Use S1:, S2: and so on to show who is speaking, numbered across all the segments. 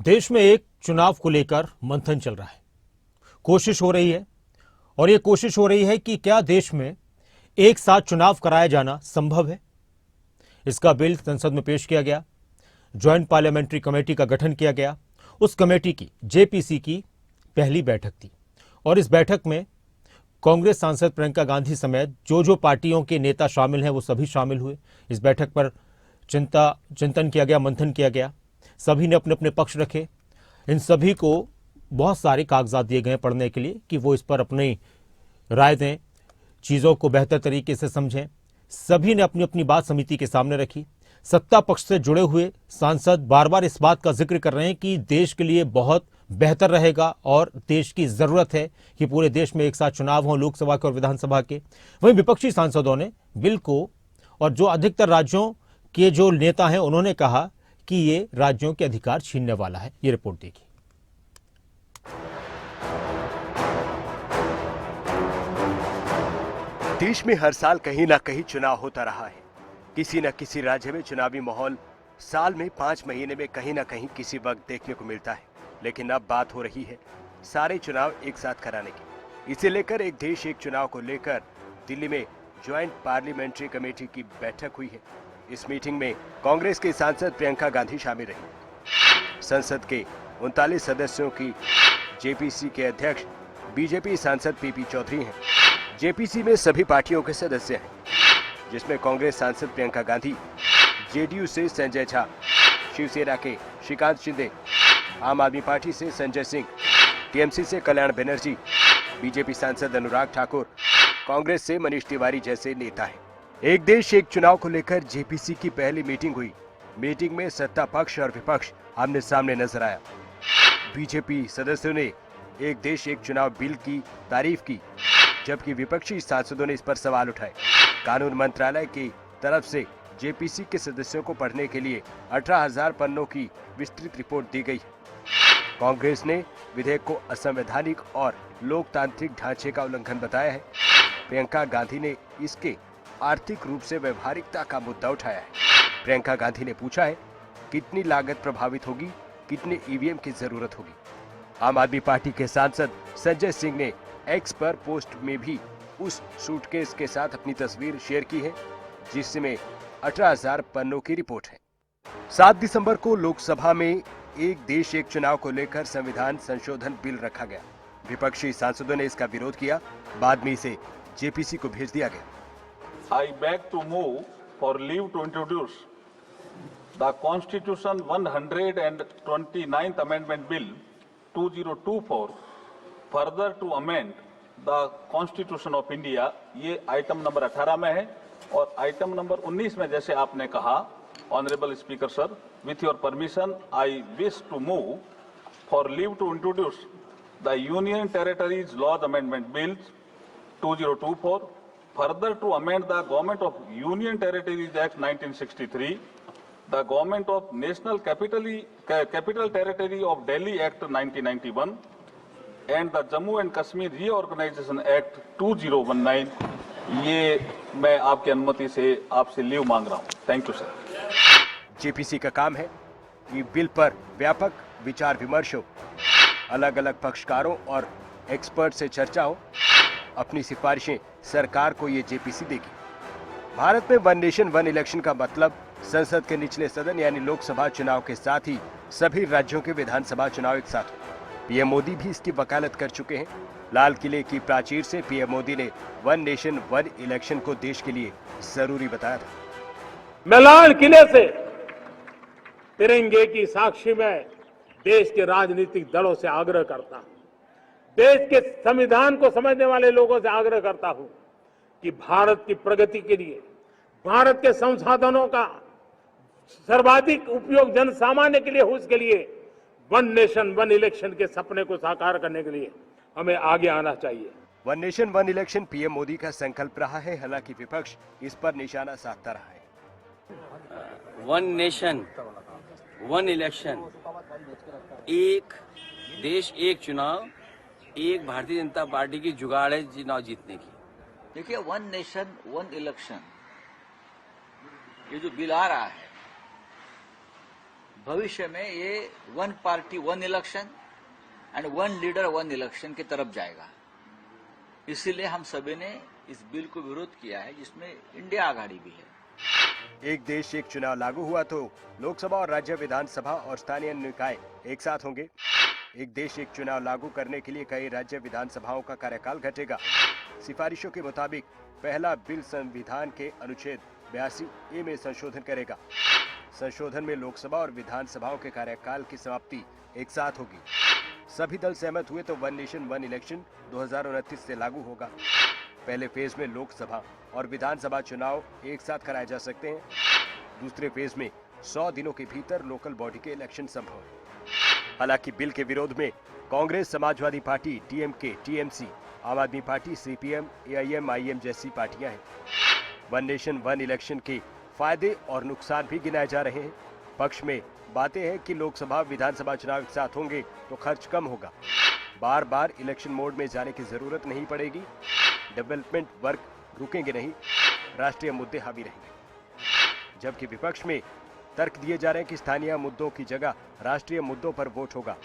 S1: देश में एक चुनाव को लेकर मंथन चल रहा है। कोशिश हो रही है और ये कोशिश हो रही है कि क्या देश में एक साथ चुनाव कराया जाना संभव है। इसका बिल संसद में पेश किया गया। ज्वाइंट पार्लियामेंट्री कमेटी का गठन किया गया। उस कमेटी की जेपीसी की पहली बैठक थी और इस बैठक में कांग्रेस सांसद प्रियंका गांधी समेत जो पार्टियों के नेता शामिल हैं वो सभी शामिल हुए। इस बैठक पर चिंतन किया गया, मंथन किया गया। सभी ने अपने अपने पक्ष रखे। इन सभी को बहुत सारे कागजात दिए गए पढ़ने के लिए कि वो इस पर अपनी राय दें, चीज़ों को बेहतर तरीके से समझें। सभी ने अपनी अपनी बात समिति के सामने रखी। सत्ता पक्ष से जुड़े हुए सांसद बार बार इस बात का जिक्र कर रहे हैं कि देश के लिए बहुत बेहतर रहेगा और देश की ज़रूरत है कि पूरे देश में एक साथ चुनाव हों, लोकसभा के और विधानसभा के। वहीं विपक्षी सांसदों ने बिल को, और जो अधिकतर राज्यों के जो नेता हैं उन्होंने कहा कि ये राज्यों के अधिकार छीनने वाला है। ये रिपोर्ट देखिए।
S2: देश में हर साल कहीं ना कहीं चुनाव होता रहा है। किसी न किसी राज्य में चुनावी माहौल साल में 5 महीने में कहीं ना कहीं किसी वक्त देखने को मिलता है। लेकिन अब बात हो रही है सारे चुनाव एक साथ कराने की। इसे लेकर एक देश एक चुनाव को लेकर दिल्ली में ज्वाइंट पार्लियामेंट्री कमेटी की बैठक हुई है। इस मीटिंग में कांग्रेस के सांसद प्रियंका गांधी शामिल रही। संसद के 39 सदस्यों की जेपीसी के अध्यक्ष बीजेपी सांसद पीपी चौधरी हैं। जेपीसी में सभी पार्टियों के सदस्य हैं, जिसमें कांग्रेस सांसद प्रियंका गांधी, जेडीयू से संजय झा, शिवसेना के श्रीकांत शिंदे, आम आदमी पार्टी से संजय सिंह, टीएमसी से कल्याण बनर्जी, बीजेपी सांसद अनुराग ठाकुर, कांग्रेस से मनीष तिवारी जैसे नेता हैं। एक देश एक चुनाव को लेकर जेपीसी की पहली मीटिंग हुई। मीटिंग में सत्ता पक्ष और विपक्ष आमने सामने नजर आया। बीजेपी सदस्यों ने एक देश एक चुनाव बिल की तारीफ की, जबकि विपक्षी सांसदों ने इस पर सवाल उठाए। कानून मंत्रालय की तरफ से जेपीसी के सदस्यों को पढ़ने के लिए 18,000 पन्नों की विस्तृत रिपोर्ट दी गई। कांग्रेस ने विधेयक को असंवैधानिक और लोकतांत्रिक ढांचे का उल्लंघन बताया है। प्रियंका गांधी ने इसके आर्थिक रूप से व्यवहारिकता का मुद्दा उठाया है। प्रियंका गांधी ने पूछा है कितनी लागत प्रभावित होगी, कितने ईवीएम की जरूरत होगी। आम आदमी पार्टी के सांसद संजय सिंह ने एक्स पर पोस्ट में भी उस सूटकेस के साथ अपनी तस्वीर शेयर की है, जिसमें 18,000 पन्नों की रिपोर्ट है। 7 दिसंबर को लोकसभा में एक देश एक चुनाव को लेकर संविधान संशोधन बिल रखा गया। विपक्षी सांसदों ने इसका विरोध किया। बाद में इसे जेपीसी को भेज दिया गया।
S3: I beg to move for leave to introduce the Constitution 129th Amendment Bill 2024 further to amend the Constitution of India। ये आइटम नंबर 18 में है और आइटम नंबर 19 में जैसे आपने कहा, honourable speaker sir, with your permission I wish to move for leave to introduce the Union Territories Laws Amendment Bill 2024 further to amend the Government of Union Territories Act 1963, the Government of National Capital Territory of Delhi Act 1991, and the Jammu and Kashmir Reorganization Act 2019। ये मैं आपकी अनुमति से आपसे leave मांग रहा हूँ। Thank you sir.
S2: JPC का काम है कि बिल पर व्यापक विचार विमर्श हो, अलग अलग पक्षकारों और एक्सपर्ट से चर्चा हो। अपनी सिफारिशें सरकार को ये जेपीसी देगी। भारत में वन नेशन वन इलेक्शन का मतलब संसद के निचले सदन यानी लोकसभा चुनाव के साथ ही सभी राज्यों के विधानसभा चुनाव एक साथ हो। पीएम मोदी भी इसकी वकालत कर चुके हैं। लाल किले की प्राचीर से पीएम मोदी ने वन नेशन वन इलेक्शन को देश के लिए जरूरी बताया था।
S4: मैं लाल किले से तिरंगे की साक्षी में देश के राजनीतिक दलों से आग्रह करता हूं, देश के संविधान को समझने वाले लोगों से आग्रह करता हूं कि भारत की प्रगति के लिए, भारत के संसाधनों का सर्वाधिक उपयोग जन सामान्य के लिए हो, उसके लिए वन नेशन वन इलेक्शन के सपने को साकार करने के लिए हमें आगे आना चाहिए।
S2: One nation one election PM Modi का संकल्प रहा है। हालांकि विपक्ष इस पर निशाना साधता रहा है।
S5: वन नेशन वन इलेक्शन, एक देश एक चुनाव, एक भारतीय जनता पार्टी की जुगाड़ है चुनाव जीतने की।
S6: देखिए, वन नेशन वन इलेक्शन ये जो बिल आ रहा है, भविष्य में ये one party one election and one leader one election की तरफ जाएगा। इसीलिए हम सभी ने इस बिल को विरोध किया है, जिसमें इंडिया आघाड़ी भी है।
S2: एक देश एक चुनाव लागू हुआ तो लोकसभा और राज्य विधानसभा और स्थानीय निकाय एक साथ होंगे। एक देश एक चुनाव लागू करने के लिए कई राज्य विधानसभाओं का कार्यकाल घटेगा। सिफारिशों के मुताबिक पहला बिल संविधान के अनुच्छेद 82A में संशोधन करेगा। संशोधन में लोकसभा और विधानसभाओं के कार्यकाल की समाप्ति एक साथ होगी। सभी दल सहमत हुए तो वन नेशन वन इलेक्शन 2029 से लागू होगा। पहले फेज में लोकसभा और विधानसभा चुनाव एक साथ कराए जा सकते हैं। दूसरे फेज में 100 दिनों के भीतर लोकल बॉडी के इलेक्शन संभव है। हालांकि बिल के विरोध में Congress, Samajwadi party, DMK, TMC, आम आदमी पार्टी, CPM, AIM, IM जैसी पार्टियां हैं। वन नेशन वन इलेक्शन के फायदे और नुकसान भी गिनाए जा रहे हैं। पक्ष में बातें हैं कि लोकसभा विधानसभा चुनाव एक साथ होंगे तो खर्च कम होगा, बार बार इलेक्शन मोड में जाने की जरूरत नहीं पड़ेगी, डेवलपमेंट वर्क रुकेंगे नहीं, राष्ट्रीय मुद्दे हावी रहेंगे। जबकि विपक्ष में तर्क दिए जा रहे हैं कि स्थानीय मुद्दों की जगह राष्ट्रीय मुद्दों पर वोट होगा,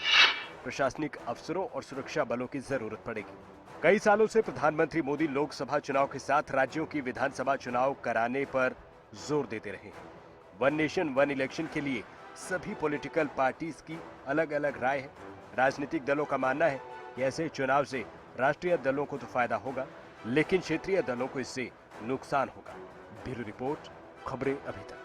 S2: प्रशासनिक अफसरों और सुरक्षा बलों की जरूरत पड़ेगी। कई सालों से प्रधानमंत्री मोदी लोकसभा चुनाव के साथ राज्यों की विधानसभा चुनाव कराने पर जोर देते रहे हैं। वन नेशन वन इलेक्शन के लिए सभी पॉलिटिकल पार्टीज की अलग अलग राय है। राजनीतिक दलों का मानना है कि ऐसे चुनाव से राष्ट्रीय दलों को तो फायदा होगा, लेकिन क्षेत्रीय दलों को इससे नुकसान होगा। ब्यूरो रिपोर्ट, खबरें अभी तक।